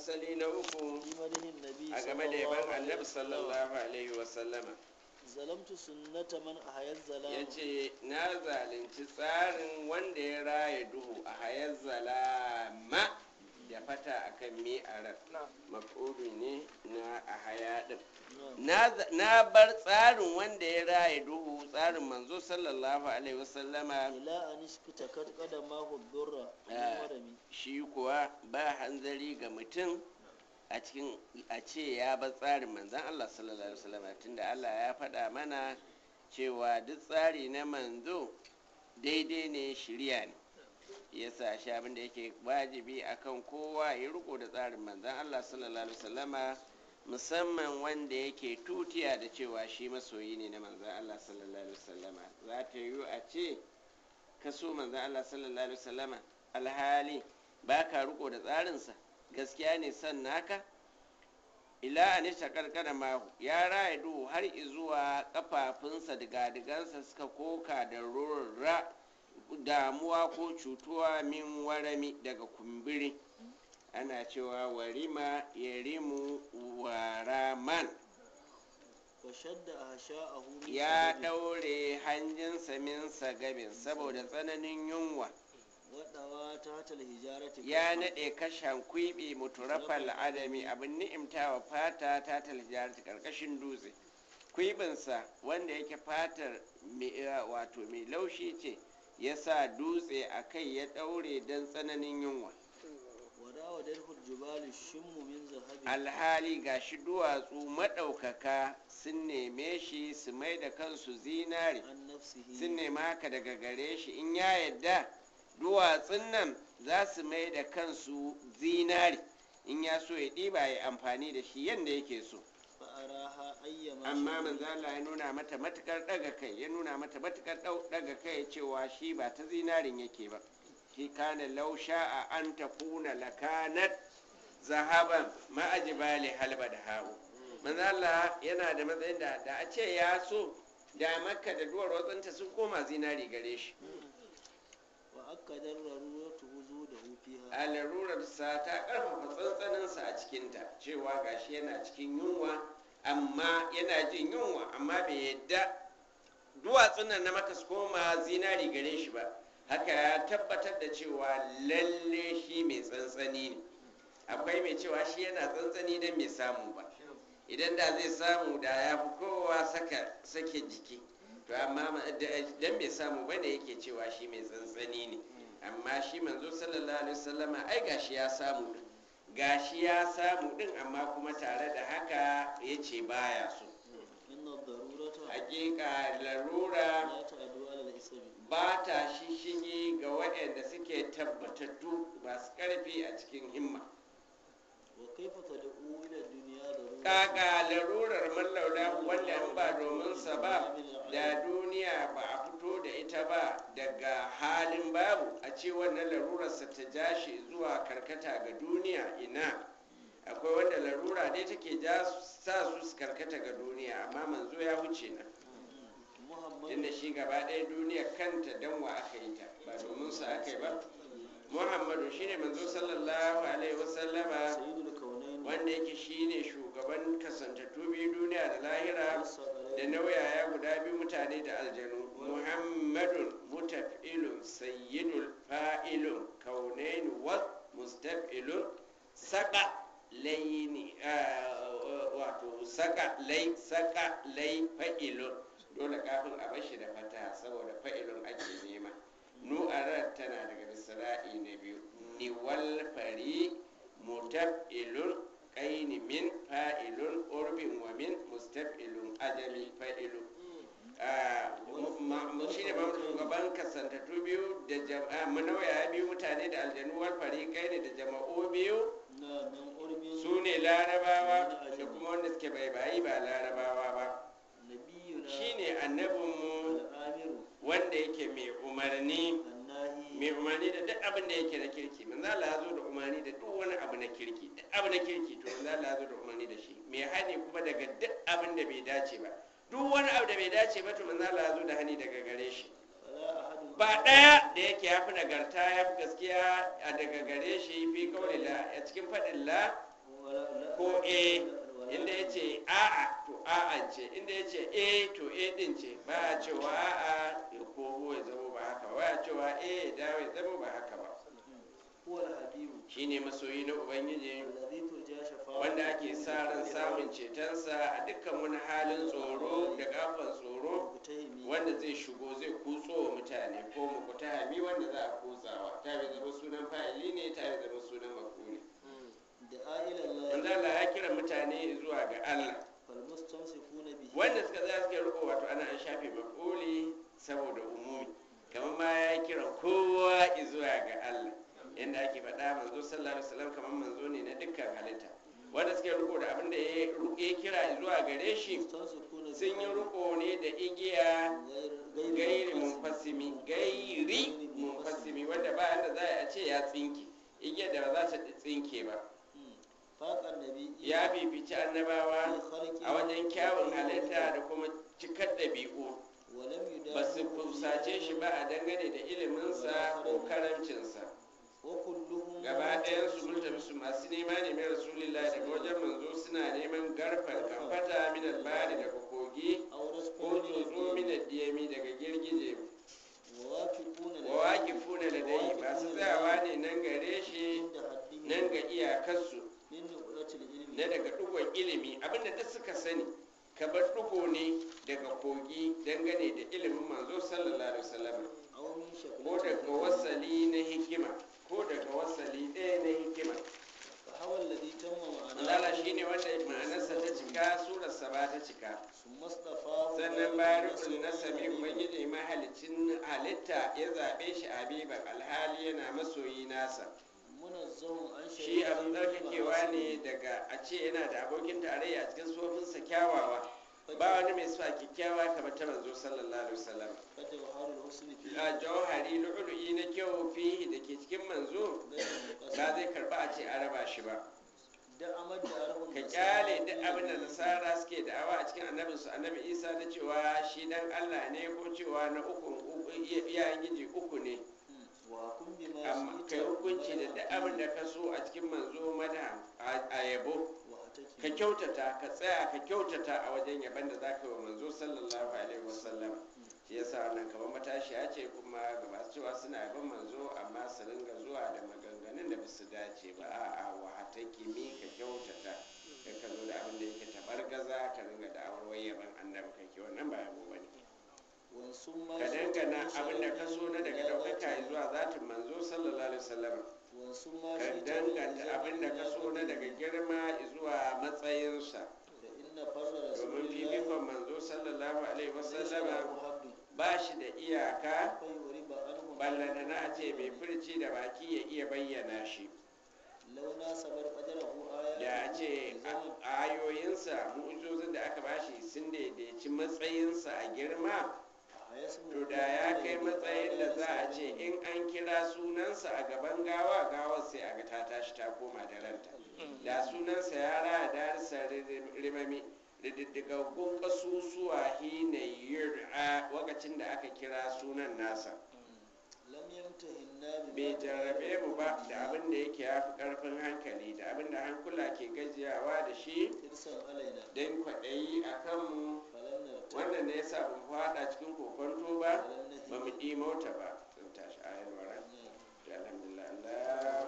fasali na uku في مدح النبي a صلى game da الله yaban عليه annabi وسلم sallallahu alaihi wasallama. ظلمت سنة من أحيا Ya الظلام ce na zalunci tsarin wanda ya raya duhu a hayar zalama da fata akan mi'arar mak'ubi ne na a haya din. Na bar tsarin wanda ya raya duhu, tsarin manzo sallallahu alaihi wasallama. إلى أن اشتكت قدماه الضر من ورمي Shi kuwa ba hanzari ga mutum a cikin a ce ya bar tsarin manzon Allah sallallahu alaihi wasallama, tunda Allah ya faɗa mana cewa duk tsari na manzo daidai ne, shirya ne. Yasa shi abin da yake wajibi akan kowa ya riko da tsarin manzon Allah sallallahu alaihi wasallama, musamman wanda yake tutiya da cewa shi masoyi ne na manzon Allah sallallahu alaihi wasallama. Za ta yiwu a ce ka so manzon Allah sallallahu alaihi wasallama alhali ba ka riko da tsarinsa, gaskiya ne son naka. Ila anisha karkara mahu ya raya duhu har izuwa kafafunsa da gadigansa suka koka da rurra damuwa ko cutuwa min warami daga kumburi. Ana cewa warima ya rimu waraman. وشد أحشاءه من Ya سبب ɗaure hanjinsa min sagabin saboda tsananin yunwa. وضوى تحت الحجارة Ya naɗe kashan kwiɓi muturafal adami, abin ni'imtawa fata ta taljarta ƙarƙashin dutse. Kwiɓinsa wanda yake fatar wato mai laushi ce, ya sa dutse a kai ya ɗaure don tsananin yunwa. وراودته الجبال الشم من ذهب Alhali gashi duwatsu maɗaukaka sun neme shi su mai da kansu zinare, عن نفسه sun nema haka daga gare shi. In ya yadda duwatsun nan za su mai da kansu zinare, in ya so ya ɗiba ya amfani da shi yadda yake so. فأراها أيما Amma شيء manzo Allah ya nuna mata matukar ɗaga kai, ya nuna mata matukar ɗaga kai cewa shi ba ta zinarin yake ba. Shi kana law sha'a an takuna lakanat zahaban ma'ajibali halba da hawo. Manzo Allah yana da matsayin da a ce ya so da Makka da duwar watsanta sun koma zinari gare shi. وأكد ضرورته وجوده فيها A larurarsa ta ƙarfafa tsantsaninsa a cikinta, cewa gashi yana cikin yunwa, amma yana jin yunwa, amma bai yadda duwatsun nan na Makka su koma zinari gare shi ba. Haka ya tabbatar da cewa lalle shi mai tsantsani ne. Akwai mai cewa shi yana tsantsani don bai samu ba, idan da zai samu da ya fi kowa sake jiki. To amma dan bai samu bane yake cewa shi mai tsantsani ne. Amma shi manzo sallallahu alaihi wasallama ai gashi ya samu din, amma kuma tare da haka yace baya so. إن الضرورة Hakika larura لا تعدو على الحساب ba ta shishigi ga waɗanda suke tabbatattu masu ƙarfi a cikin himma. وكيف تدعو إلى الدنيا ضرورة Kaka larurar mallaula wanda in ba domin sa ba, da duniya ba a fito da ita ba daga halin babu, a ce wannan larurarsa ta jashi zuwa karkata ga duniya. Ina akwai wanda larura dai take sa su karkata ga duniya, amma manzo ya wuce na. محمد Tunda shi gaba ɗaya duniya kanta dan wa aka yi ta, ba domin su aka yi ba. Muhammadu shine manzo sallallahu alaihi wasallama, سيد الكونين wanda yake shine shugaban kasantattu biyu, duniya da lahira, da nauyaya guda biyu, mutane da aljanu. Muhammadun mutaf'ilun sayyidul fa'ilun kaunain wa mustaf'ilun saka laini wato saka lai fa'ilun. Dole kafin a bashi da fata saboda fa'ilun ake nema. Nu'arar tana daga misra'i na biyu. Niwal fari mutaf'ilun qaini min fa'ilun urbin wa min mustaf'ilun ajali fa'ilun. Shi ne mamu shugaban kasantattu biyu da jama'a manawaya biyu, mutane da aljanu. Wal fari qaini da jama'u biyu من قرب su ne larabawa da kuma wanda suke baibayi ba larabawa ba. نبينا Shine annabinmu الآمر wanda yake mai umarni الناهي da duk abin da yake na kirki. Manzo Allah ya zo da umarni da duk wani abu na kirki, duk abu na kirki to manzo Allah ya zo da umarni da shi. Mai hani kuma daga duk abin da bai dace ba, duk wani abu da bai dace ba to manzo Allah ya zo da hani daga gare shi. Ba ɗaya da yake ya fi nagarta, ya fi gaskiya a daga gare shi fi kaulila a cikin faɗin la ko inda ya ce a'a to a'a ce, inda ya ce to din ce, ba a cewa a'a ya komo ya zama ba haka ba a cewa ya dawo ya zama ba haka ba. Shi ne masoyi na Ubangiji wanda ake sa ran samun cetonsa a dukkan wani halin tsoro da gafan tsoro wanda zai shigo zai kutso wa mutane, ko mukutahami wanda za a kutsawa, ta bai zama sunan fa'ili ne, ta bai zama sunan maf'uli. Wanda Allah ya kira mutane zuwa ga Allah, wanda suka za su ke riko, wato ana an shafe maf'uli saboda umumi, kamar ma ya kira kowa zuwa ga Allah, yadda ake faɗa manzo sallallahu alaihi wasallam kamar manzo ne na dukkan halitta. Wanda suke riko da abin da ya kira zuwa gare shi sun yi riko ne da igiya gairi munfasimi wanda ba yadda za a ce ya tsinke, igiyar da ba za ta tsinke ba. Ya bibici annabawa a wajen kyawun halitta da kuma cikar ɗabi'u, ba su fusace shi ba a dangane da iliminsa ko karamcinsa. Gaba ɗayansu multabisu masu nema ne mai rasulillah daga wajen manzo, suna neman garfar kamfata min albari daga kogi, ko tsotso min diyami daga girgije. Wa waqifuna ladai, masu tsayawa ne nan gare shi, nan ga iyakarsu na daga ɗigon ilimi, abinda duk suka sani kamar ɗigo ne daga kogi dangane da ilimin manzo sallallahu alaihi wasallam, ko daga wasali na hikima, ko daga wasali ɗaya na hikima. Lala shi ne wanda ma'anarsa ta cika, surarsa ba ta cika. Sannan bayan rukun na sami ubangiji mahalicin halitta ya zaɓe shi habiban alhali yana masoyi nasa. Shi abin tsarkakewa ne daga a ce yana da abokin tarayya a cikin sufofinsa kyawawa, ba wani mai sufa kyakkyawa kamar ta manzo sallallahu alaihi wasallam. A jauhari lu'ulu'i na kyau fihi da ke cikin manzo ba zai karba a ce a raba shi ba. Ka kyale duk abin da nasara suke da'awa a cikin annabinsu annabi Isa na cewa shi dan Allah ne, ko cewa na uku iyayen giji uku ne. Amma ka yi hukunci da duk abin da ka so a cikin manzo mada a yabo, ka kyautata, ka tsaya ka kyautata a wajen yaban da za ka yi wa manzo sallallahu alaihi wasallam. Shi yasa wannan kamar matashiya ce kuma ga masu cewa suna yaban manzo amma su ringa zuwa da maganganun da basu dace ba. A'a, wa hatakimi ka kyautata, kai ka zo da abin da yake tabargaza ka ringa da awarwai yaban annabi kake, wannan ba yabo bane. Ka dangana abin da ka so na daga ɗaukaka zuwa zatin manzo sallallahu alaihi wasallam, ka danganta abin da ka so na daga girma zuwa matsayinsa, domin fifikon manzo sallallahu alaihi wasallama ba shi da iyaka, ballantana a ce mai furci da baki ya iya bayyana shi. Da a ce ayoyinsa mu'ujizozin da aka bashi sun daidaici matsayinsa a girma, to da ya kai matsayin da za a ce in an kira sunansa a gaban gawa, gawar sai a ga ta tashi ta koma da ranta. Da sunansa ya raya darisa rimami da diddigaggun kasusuwa hina yur'a lokacin da aka kira sunan nasa. Bai jarrabe mu ba da abin da yake ya fi ƙarfin hankali, da abin da hankula ke gajiyawa da shi don kwaɗayi a kanmu. Wannan ne yasa ba mu faɗa cikin kokonto ba, ba mu ɗi mota ba. Zan tashi ayar wara. Alhamdulillah.